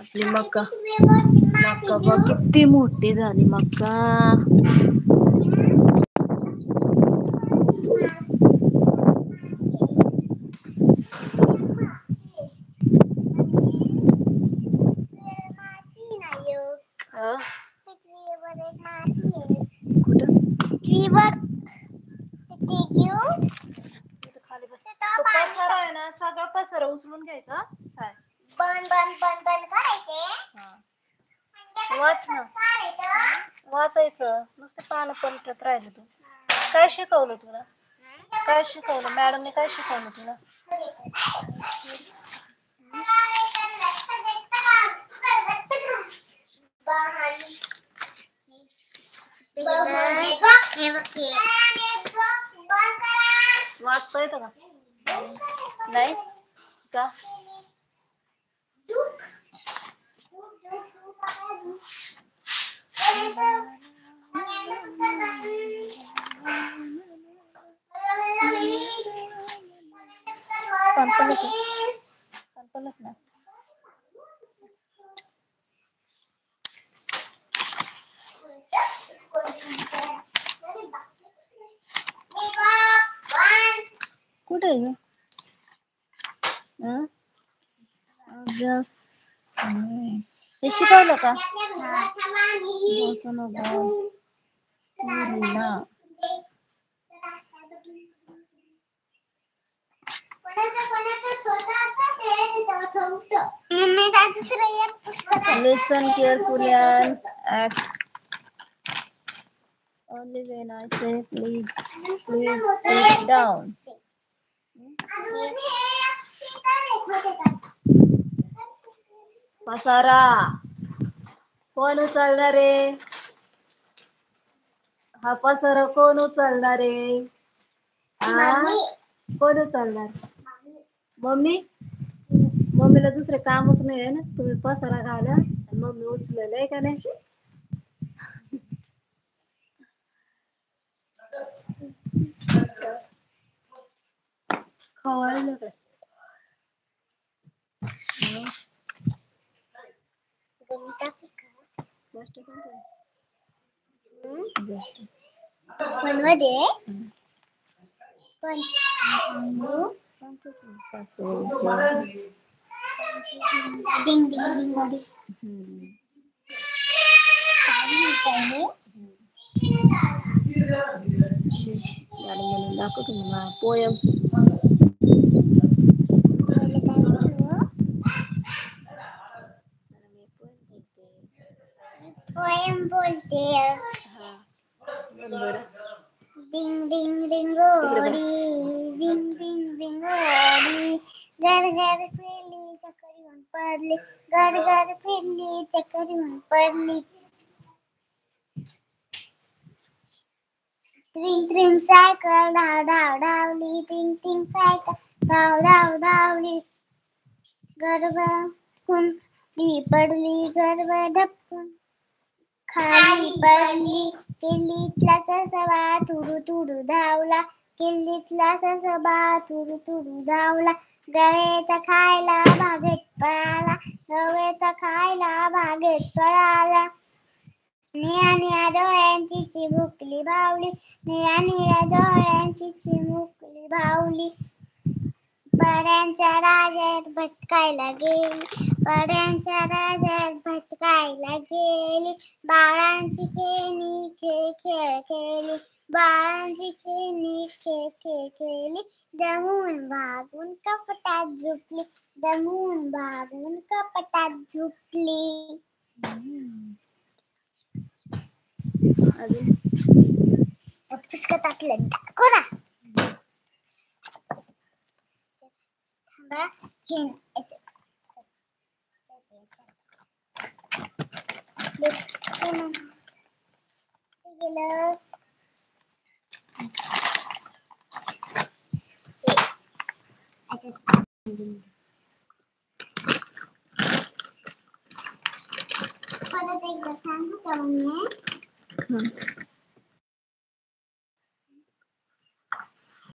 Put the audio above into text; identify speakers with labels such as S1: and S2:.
S1: आपली मक्का मक्का बघ किती मोठी झाली मक्का. सगळं पसारा उचलून घ्यायचा. बंद बंद बंद बंद करायचे. वाच ना. वाचायचं नुसतं पानं पलटत राहिलं तू. काय शिकवलं तुला? काय शिकवलं मॅडमने? काय शिकवलं तुला? वाचता येतं का? नाही का? कुठे आहे ग? हे शिकवलं का? Listen carefully and act only when I say please. Please sit down. पसारा कोण उचलणार आहे? हा पसारा कोण उचलणार आहे? कोण उचलणार? मम्मी. मम्मीला दुसरे कामच नाही आहे ना. तुम्ही पसारा घाला आणि मम्मी उचलेल आहे का नाही? खवळलं काय? दाखवतो ना पोयम. पोयम बोलते. डिंग डिंग डिंगोरी डिंग डिंग डिंगोरी घर घर फिरली चक्कर येऊन पडली. घर घर फिरली चक्कर येऊन पडली. ट्रिंग ट्रिंग सायकल धाव धाव धावली. ट्रिंग ट्रिंग सायकल धाव धाव धावली. गरबा पडली गरबा धपकन खाली पडली. किल्लीतला ससवा तुडू तुडू धावला. किल्लीतला ससवा तुडू तुडू धावला. गवेत खायला बागेत पळाला. गवेत खायला बागेत पळाला. निळ्या निळ्या डोळ्यांची चिमुकली बावली. निळ्या निळ्या डोळ्यांची चिमुकली बावली. पऱ्यांच्या राज्यात भटकायला गेली. पऱ्यांच्या राज्यात भटकायला गेली. बाळांची खेळणी खेळ खेळ खेळली. बाळांची खेळणी खेळ खेळ खेळली. दमून भागून कपाटात झोपली. दमून भागून कपाटात झोपली. पुस्तकातलं कोणा परत एकदा सांगू का मम्मी?